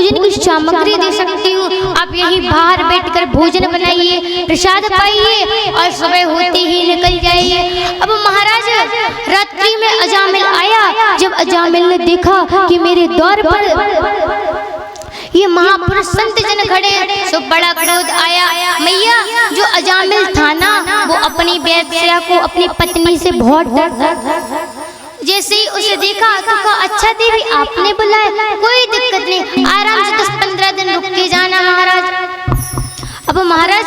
भोजन की सामग्री दे सकती हूँ, आप यहीं बाहर बैठकर भोजन बनाइए, प्रसाद पाइए और सुबह होते ही निकल जाइए। अब महाराज रात्रि में अजामिल आया। जब अजामिल ने देखा कि मेरे द्वार पर ये महापुरुष संत जन खड़े, सो बड़ा क्रोध आया। मैया, जो अजामिल था ना, वो अपनी वेश्या को अपनी पत्नी से बहुत डरता था। जैसे ही उसे देखा तो कहा, अच्छा देवी आपने बुलाया, कोई दिक्कत नहीं, आराम से 10-15 दिन रुक के जाना महाराज। अब महाराज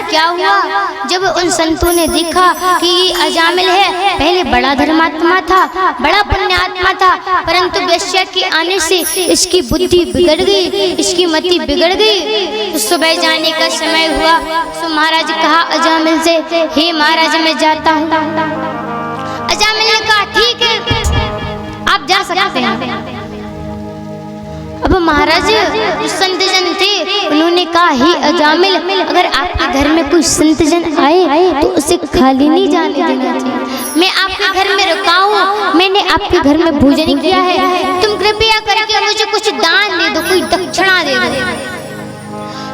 क्या हुआ, जब उन संतों ने देखा कि ये अजामिल है, पहले बड़ा धर्मात्मा था, बड़ा पुण्यात्मा था, परंतु वेश्या के आने से इसकी बुद्धि बिगड़ गई, इसकी मति बिगड़ गई। तो सुबह जाने का समय हुआ, तो महाराज कहा अजामिल से, हे महाराज मैं जाता हूँ। अजामिल ने कहा ठीक है, आप जा सकते हैं। अब महाराज जो संत जन थे उन्होंने कहा, हे अजामिल, अगर आपके घर में कोई संत जन आए तो उसे खाली नहीं जाने देना चाहिए। मैं आपके घर में रुका हूँ, मैंने आपके घर में भोजन किया है, तुम कृपया करके मुझे कुछ दान दे दो, कोई दक्षिणा दे दो।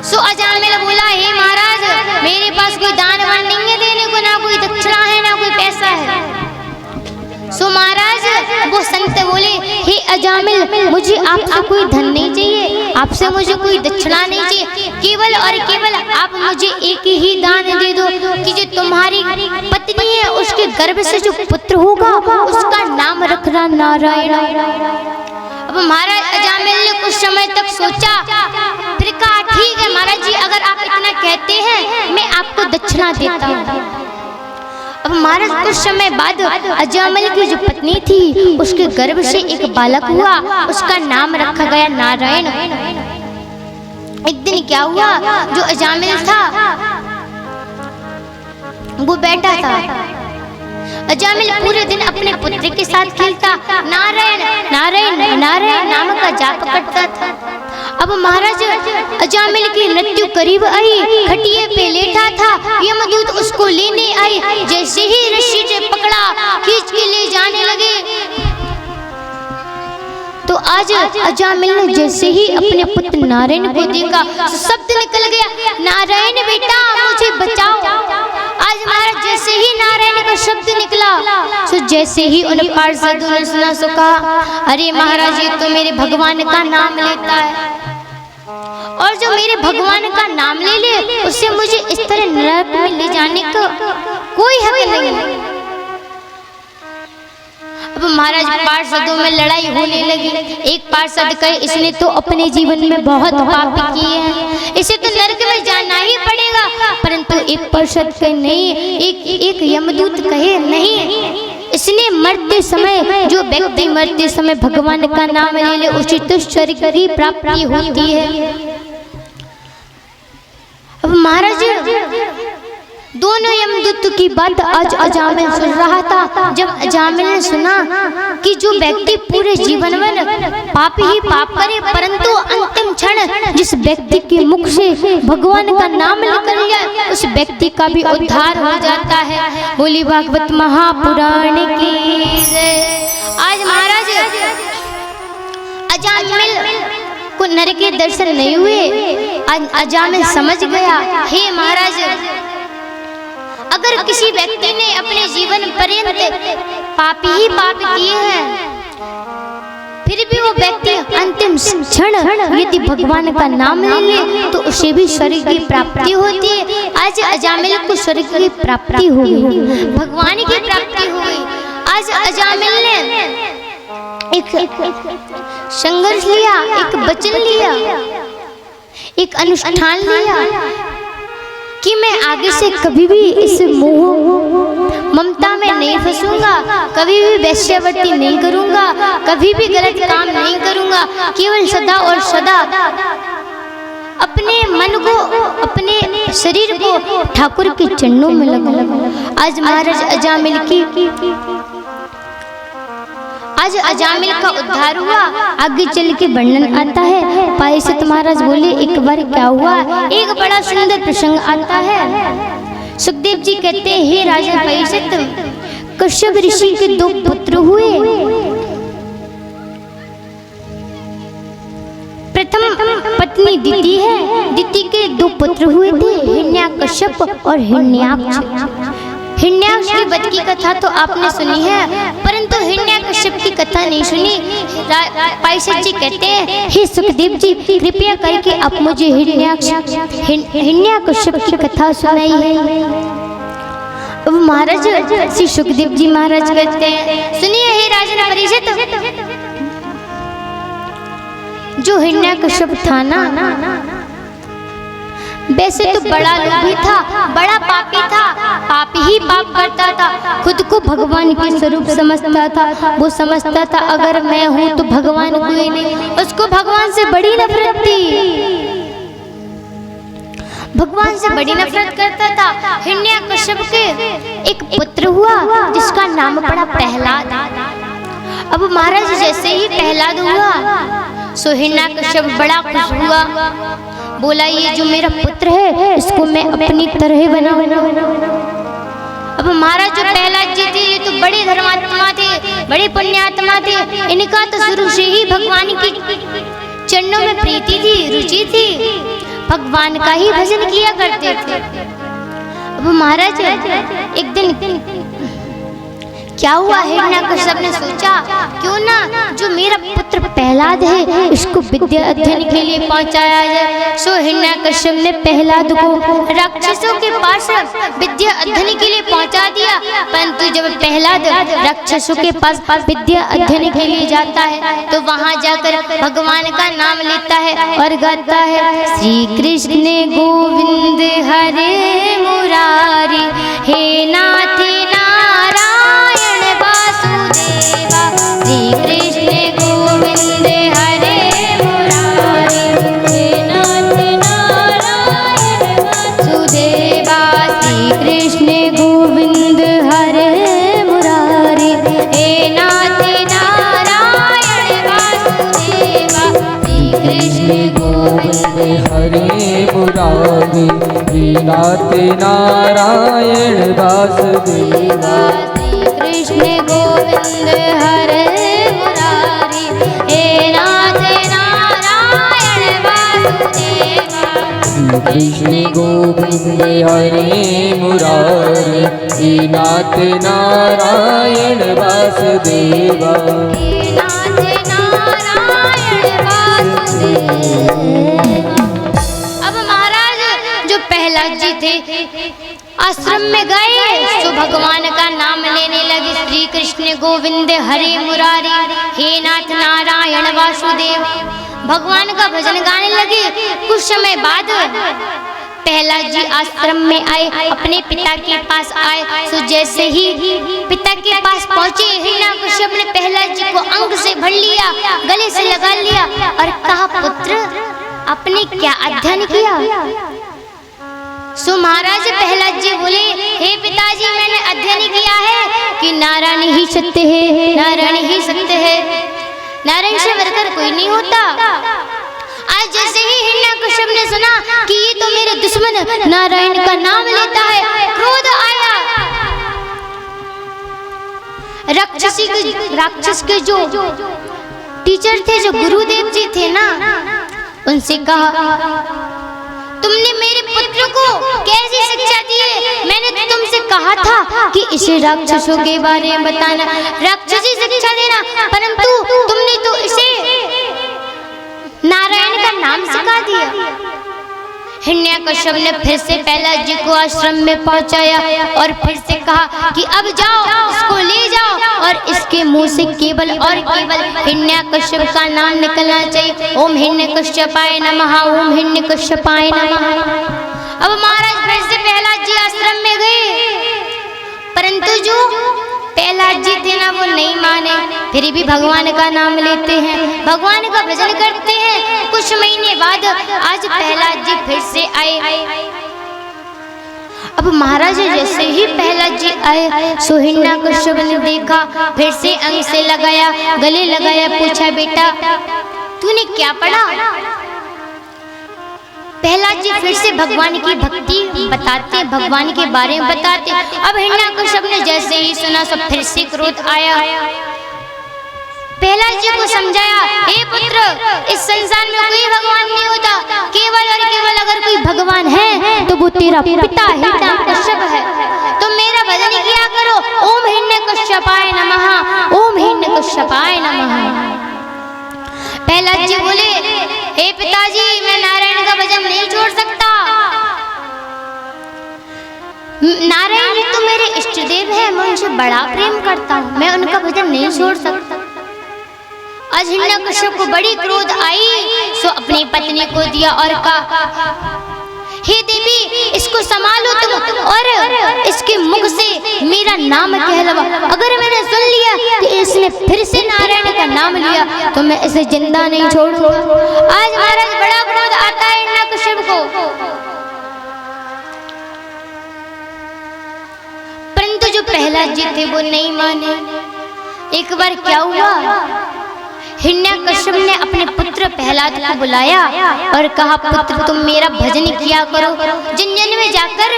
सो अजामिल बोला, हे महाराज मेरे पास कोई दान वान नहीं है देने को, ना कोई दक्षिणा है ना कोई पैसा है। सो महाराज वो संत बोले, हे अजामिल, मुझे आपसे कोई धन नहीं चाहिए, आपसे मुझे कोई दक्षिणा नहीं चाहिए, केवल और केवल आप मुझे एक ही दान दे दो कि जो तुम्हारी पत्नी है उसके गर्भ से जो पुत्र होगा उसका नाम रखना नारायण। अब महाराज अजामिल ने कुछ समय तक सोचा, फिर कहा ठीक है महाराज जी, अगर आप इतना कहते हैं मैं आपको दक्षिणा देता हूँ। अब महाराज कुछ समय बाद अजामिल की जो पत्नी थी उसके गर्भ से एक बालक हुआ, उसका नाम रखा गया नारायण। एक दिन क्या हुआ, जो अजामिल था वो बैठा था, अजामिल पूरे दिन अपने पुत्र के साथ खेलता, नारायण नारायण नारायण नाम का जाप करता था। अब महाराज अजामिल की मृत्यु करीब आई, खटिए पे लेटा था, यमदूत उसको लेने आई, जैसे ही रस्सी से पकड़ा खींच के ले जाने लगे। तो आज अजामिल ने जैसे ही अपने पुत्र नारायण को देखा, शब्द निकल गया, नारायण बेटा मुझे बचाओ। आज महाराज जैसे ही नारायण का शब्द निकला, तो जैसे ही उन पार्षदों ने सुना, सो कहा, अरे महाराज ये तो मेरे भगवान का नाम लेता है, और जो मेरे भगवान का नाम ले ले उससे मुझे इस तरह नरक में ले जाने का कोई हक नहीं है। अब महाराज पार्षदों में लड़ाई होने लगी। एक पार्षद कहे, इसने तो अपने जीवन में बहुत पाप किए हैं, इसे तो नरक में जाना ही पड़ेगा। परंतु एक पार्षद कहे नहीं, एक यमदूत कहे नहीं, इसने मरते समय, जो व्यक्ति मरते समय भगवान का नाम ले ले उसे तो स्वर्ग की प्राप्ति होती है। अब महाराज दोनों यमदूत की बात आज अजामिल सुन रहा था। जब अजामिल ने सुना कि जो व्यक्ति पूरे जीवन में पाप ही पाप करे, परंतु अंतिम क्षण जिस व्यक्ति के मुख से भगवान का नाम निकल जाए उस व्यक्ति का भी उद्धार हो जाता है। बोली भागवत महापुराण की जय। आज महाराज अजामिल को नरक के दर्शन नहीं हुए। अजामिल समझ गया, हे महाराज अगर किसी व्यक्ति ने अपने जीवन पर्यंत पाप ही पाप किए हैं, फिर भी वो व्यक्ति अंतिम क्षण यदि भगवान का नाम ले ले तो उसे भी स्वर्ग की प्राप्ति होती है। आज अजामिल को स्वर्ग की प्राप्ति हो गई, भगवान की प्राप्ति हो गई। आज अजामिल ने एक संघर्ष लिया, एक वचन लिया, एक अनुष्ठान लिया कि मैं आगे से कभी भी इस मोह ममता में नहीं फंसूंगा, कभी भी वैश्यावृत्ति नहीं करूंगा, कभी भी गलत काम नहीं करूंगा, केवल सदा और सदा अपने मन को, अपने शरीर को ठाकुर के चरणों में लगाऊंगा। आज महाराज अजामिल का उद्धार हुआ। आगे चल के वर्णन आता है। पारिषद महाराज बोले, एक बार क्या हुआ, एक बड़ा सुंदर प्रसंग आता है। सुखदेव जी कहते हैं, हे राजा पारिषद, कश्यप ऋषि के 2 पुत्र हुए। प्रथम पत्नी दिति है। दिति के 2 पुत्र हुए थे, हिरण्यकश्यप और हिरण्याक्ष। हिरण्याक्ष की वध की कथा तो आपने सुनी है, परंतु हिरण्यकश्यप की कथा नहीं सुनी। पारिषद जी कहते हैं, हे सुखदेव जी, कृपया करके आप मुझे हिरण्यकश्यप की कथा सुनाई है। अब महाराज श्री सुखदेव जी महाराज कहते हैं, सुनिए हे राजन परिषद, जो हिरण्यकश्यप था ना, वैसे तो बड़ा लोभी था, बड़ा पापी था, पापी ही पाप करता था, खुद को भगवान के स्वरूप समझता था। वो समझता था अगर मैं हूँ तो भगवान कोई नहीं। उसको भगवान से बड़ी नफरत थी, भगवान से बड़ी नफरत करता था। हिरण्यकश्यप के एक पुत्र हुआ जिसका नाम पड़ा प्रहलाद। अब महाराज जैसे ही प्रहलाद हुआ, सो हिरण्यकश्यप बड़ा खुश हुआ, बोला ये जो मेरा पुत्र है इसको मैं अपनी तरह बनाऊंगा। अब महाराज जो प्रहलाद जी थे, ये तो बड़े धर्मात्मा थे, बड़े पुण्यात्मा थे। इनका तो शुरू से ही भगवान की चरणों में प्रीति थी, रुचि थी, भगवान का ही भजन किया करते थे। अब महाराज एक दिन क्या हुआ, हिरण्यकश्यप ने सोचा क्यों ना जो मेरा पुत्र प्रहलाद है इसको विद्या अध्ययन के लिए पहुंचाया जाए। सो हिरण्यकश्यप ने प्रहलाद को राक्षसों के पास विद्या अध्ययन के लिए पहुंचा दिया। परंतु जब प्रहलाद राक्षसों के पास विद्या अध्ययन के लिए जाता है तो वहां जाकर भगवान का नाम लेता है और गाता है, श्री कृष्ण गोविंद हरे मुरारी, हे नाथ नारायण वासुदेवा, श्री कृष्ण गोविंद हरे मुरारी, हे नाथ नारायण वासुदेवा, श्री कृष्ण गोविंद हरे मुरारी, हे नाथ नारायण वासुदेवा, श्री कृष्ण गोविंद हरे मुरारी, हे नाथ नारायण वासुदेवा, कृष्ण गोविंद हरे मुरारी, हे नाथ नारायण वासुदेवा, कृष्ण गोविंद हरे मुरारी, हे नाथ नारायण वासुदेवा, हे नाथ नारायण वासुदेवा। अब महाराज जो प्रहलाद जी थे आश्रम में गए तो भगवान का नाम लेने लगे, श्री कृष्ण गोविंद हरे मुरारी, हे नाथ नारायण वासुदेव। भगवान का भजन गाने लगे। कुछ समय बाद प्रहलाद जी आश्रम में आए, अपने पिता के पास आए। तो जैसे ही पिता के पास पहुंचे, हिरण्यकश्यप ने प्रहलाद जी को अंग से भर लिया, गले से लगा लिया और कहा, पुत्र आपने क्या अध्ययन किया? सो महाराज प्रहलाद जी बोले, हे पिताजी मैंने अध्ययन किया है कि नारायण ही सत्य है, नारायण ही सत्य है, नारायण से बढ़कर कोई नहीं होता। आज जैसे ही हिरण्यकश्यप ने सुना कि ये तो मेरे दुश्मन नारायण का नाम लेता है, क्रोध आया। राक्षस के जो टीचर थे, जो गुरुदेव जी थे ना, उनसे कहा, तुमने मेरे पुत्र को कैसी शिक्षा दी है? मैंने तुमसे कहा था कि इसे राक्षसों के बारे में बताना, राक्षसी शिक्षा देना, परंतु तुमने तो इसे नारायण का नाम सिखा दिया। हिरण्यकश्यप ने फिर से प्रहलाद जी को आश्रम में पहुंचाया और फिर से कहा कि अब जाओ, इसको ले जाओ और इसके मुंह से केवल और केवल हिरण्यकश्यप का नाम निकलना चाहिए। ओम हिरण्यकश्यपाय नमः, ओम हिरण्यकश्यपाय नमः। अब महाराज फिर से प्रहलाद जी आश्रम में गए, परंतु जो प्रहलाद जी थे ना, वो नहीं माने, फिर भी भगवान का नाम लेते हैं, भगवान का भजन करते हैं। कुछ महीने बाद आज प्रहलाद जी फिर से आए। अब महाराज जैसे ही प्रहलाद जी आए, सो हिरण्यकश्यप ने देखा, फिर से अंग से लगाया, गले लगाया, पूछा, बेटा तूने क्या पढ़ा? प्रहलाद जी फिर से भगवान की भक्ति बताते, भगवान के बारे में बताते। अब हिरण्यकश्यप ने जैसे ही सुना, सब फिर से क्रोध आया। प्रहलाद जी को समझाया, हे पुत्र, इस संसार में कोई वो तेरा पिता हिरण्यकश्यप है। तो मेरा भजन किया करो। ओम हिरण्यकश्यपाय नमः, ओम हिरण्यकश्यपाय नमः। प्रहलाद जी बोले, हे पिताजी, मैं नारायण का भजन नहीं छोड़ सकता। नारायण जी तो मेरे इष्ट देव है, मैं उनसे बड़ा प्रेम करता हूँ, मैं उनका भजन नहीं छोड़ सकता। आज हिरण्यकश्यप को बड़ी क्रोध आई, सो अपनी पत्नी को दिया और कहा, हे देवी, इसको संभालो तुम और इसके मुख से मेरा नाम कहलवा। अगर मैंने सुन लिया कि इसने फिर से नारायण का नाम लिया तो मैं इसे जिंदा नहीं छोड़ूंगा। आज महाराज बड़ा क्रोध आता है हिरण्यकश्यप को, परंतु जो प्रहलाद जी थे वो नहीं माने। एक बार क्या हुआ, हिरण्यकश्यप ने अपने पुत्र प्रहलाद को बुलाया और कहा, पुत्र तुम मेरा भजन किया करो, जन जन में जाकर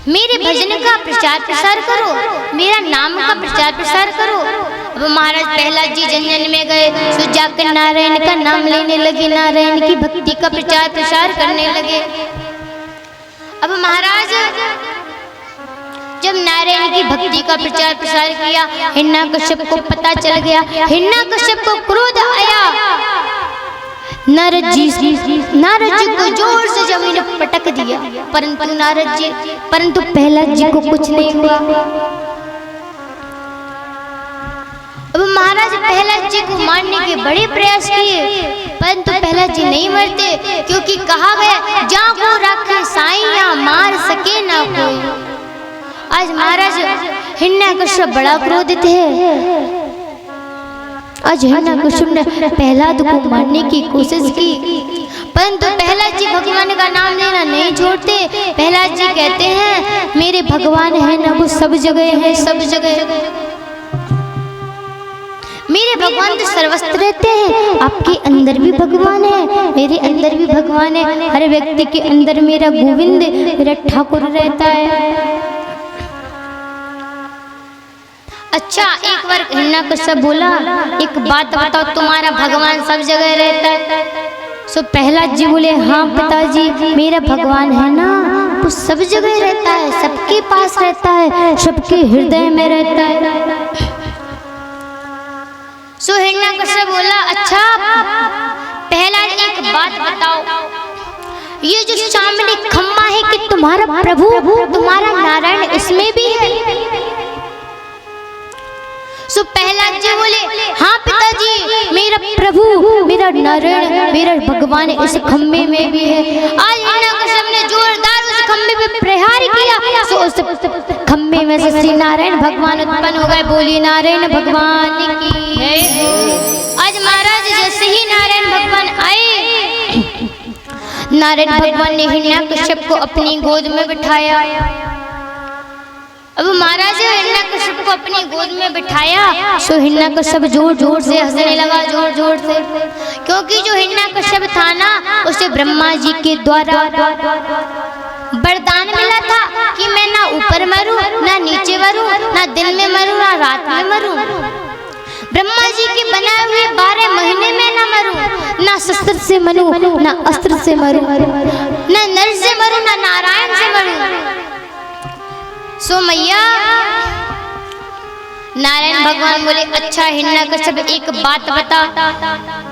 मेरे भजन का प्रचार प्रसार करो, मेरा नाम का प्रचार प्रसार करो। अब महाराज प्रहलाद जी जन जन में गए, सो जाकर नारायण का नाम लेने लगे, नारायण की भक्ति का प्रचार प्रसार करने लगे। अब महाराज जब नारायण की भक्ति का प्रचार प्रसार किया, हिरण्यकश्यप को पता चल गया, हिरण्यकश्यप को क्रोध आया। नारद जी को जोर से जमीन पर पटक दिया, परंतु प्रहलाद जी को कुछ नहीं हुआ। अब महाराज प्रहलाद जी को मारने के बड़े प्रयास किए, परंतु प्रहलाद जी नहीं मरते, क्योंकि कहा गया, जाको रखे साईं मार सके ना कोई। आज महाराज हिरण्यकश्यप बड़ा क्रोधित है। आज हिरण्यकश्यप ने प्रहलाद को मारने की कोशिश की, परंतु प्रहलाद जी भगवान का नाम लेना नहीं छोड़ते। प्रहलाद जी कहते हैं, मेरे भगवान है ना, वो सब जगह है, सब जगह। मेरे भगवान तो सर्वत्र रहते हैं, आपके अंदर भी भगवान है, मेरे अंदर भी भगवान है, हर व्यक्ति के अंदर मेरा गोविंद, मेरा ठाकुर रहता है। अच्छा, एक बार हिरण्यकश्यप बोला, एक बात बताओ, तुम्हारा भगवान सब जगह रहता है? सो प्रहलाद जी बोले, हाँ पिताजी, मेरा भगवान है ना, वो सब जगह रहता है, सबके पास रहता है, सबके हृदय में रहता है। सो हिरण्यकश्यप बोला, अच्छा प्रहलाद एक बात बताओ, ये जो सामने खम्मा है कि तुम्हारा प्रभु, तुम्हारा नारायण इसमें भी है? सो प्रहलाद जी बोले, हाँ पिताजी, मेरा प्रभु, मेरा नारायण, मेरा भगवान इस खम्भे में भी है। आज हिरण्यकश्यप ने जोरदार उस खम्भे पे प्रहार किया, सो उस खम्भे में से श्री नारायण भगवान उत्पन्न हो गए। बोलिए नारायण भगवान की जय। आज महाराज जैसे ही नारायण भगवान आए, नारायण भगवान ने हिरण्यकश्यप को अपनी गोद में बिठाया। अब महाराज हिरण्यकश्यप को अपनी गोद में बिठाया, सो हिरण्यकश्यप जोर जोर से हंसने लगा, जोर जोर से, क्योंकि जो हिरण्यकश्यप था ना, उसे ब्रह्मा जी के द्वारा वरदान मिला था कि मैं ना ऊपर मरूं, ना नीचे मरूं, ना दिन में मरूं, ना रात में मरूं। ब्रह्मा जी के बनाए हुए 12 महीने में ना मरूं, ना शस्त्र से मरूं, ना अस्त्र से मरूं, ना नर से मरूं, ना नारायण से मरूं। सो मैया नारायण भगवान बोले, अच्छा हिरण्यकश्यप एक बात बता,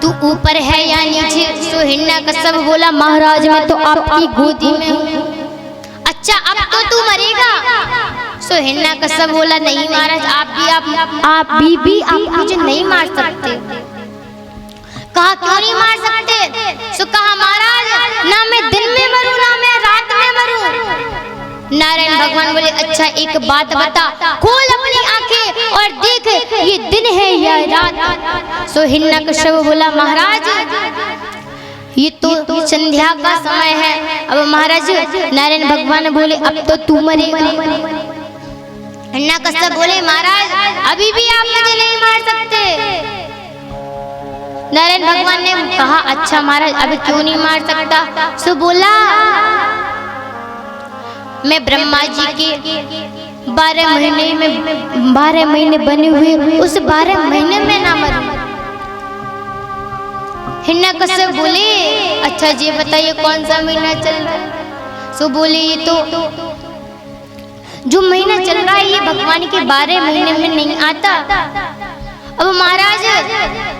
तू ऊपर है या नीचे? सो हिरण्यकश्यप बोला, महाराज मैं तो आपकी गोदी में हूँ। अच्छा अब तो तू मरेगा? सो हिरण्यकश्यप बोला, नहीं महाराज, आप भी आप मुझे नहीं मार सकते। कहा क्यों नहीं मार सकते? सो कहा, महाराज ना मैं दिन में मरूं, ना मैं रात में मरूं। नारायण भगवान बोले, अच्छा एक बात बता, खोल अपनी आंखें और देख ये दिन है या रात? सो हिरण्यकश्यप बोला, महाराज ये तो संध्या का समय है। अब महाराज नारायण भगवान बोले, अब तो तू मरेगा। हिरण्यकश्यप बोले, महाराज अभी भी आप मुझे नहीं मार सकते। नारायण भगवान ने कहा, अच्छा महाराज अभी क्यों नहीं मार सकता? सो बोला, मैं ब्रह्मा जी के 12 महीने बने हुए उस 12 महीने में ना मरूं। हिरण्यकश्यप बोले, अच्छा जी बताइए कौन सा महीना चल रहा है? सो बोले ये तो जो महीना चल रहा है ये भगवान के 12 महीने में नहीं आता। अब महाराज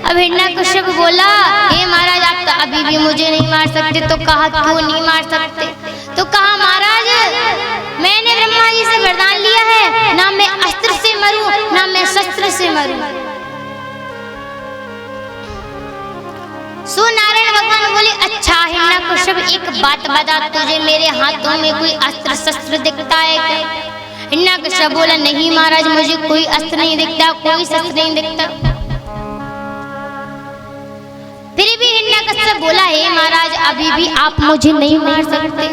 अब हिरण्यकश्यप बोला हे महाराज आप तो अभी भी मुझे नहीं मार सकते। तो कहा क्यों नहीं मार सकते? तो कहा महाराज मैंने ब्रह्मा जी से वरदान लिया है ना मैं अस्त्र से मरूं ना मैं शस्त्र से मरूं। सो नारायण भगवान बोले अच्छा हिरण्यकश्यप एक बात बता तुझे मेरे हाथों में कोई अस्त्र शस्त्र दिखता है क्या? हिरण्यकश्यप बोला नहीं महाराज मुझे कोई अस्त्र नहीं दिखता कोई शस्त्र नहीं दिखता। फिर भी हिरण्यकश्यप बोला हे महाराज अभी भी आप मुझे नहीं मार सकते।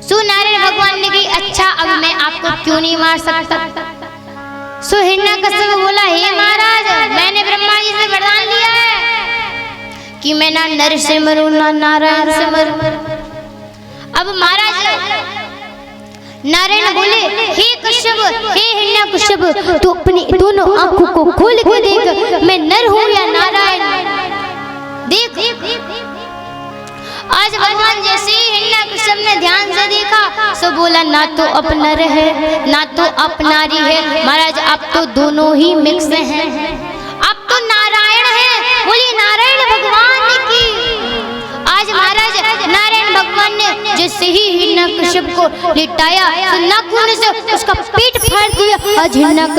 सो नारायण भगवान ने कहा अच्छा अब मैं आपको क्यों नहीं मार सकता? सो हिरण्यकश्यप बोला हे महाराज मैंने ब्रह्मा जी से वरदान लिया है कि मैं ना नर से मरूं ना नारायण से मरूं। अब महाराज नारायण बोले हे कश्यप हे हिरण्यकश्यप तू अपनी दोनों आंखों को खोल के देख मैं नर हूं या नारायण देख। आज भगवान जैसे ही हिरण्यकश्यप ने ध्यान से देखा सो बोला ना तो अब नर है ना तो अब नारी है महाराज आप तो दोनों ही मिक्स हैं आप तो नारायण हैं। बोलिए नारायण भगवान की। आज महाराज नारायण भगवान ने जैसे ही हिरण्यकश्यप को लिटाया तो नाखून से उसका पेट फाड़ दिया। आज हिरण्यकश्यप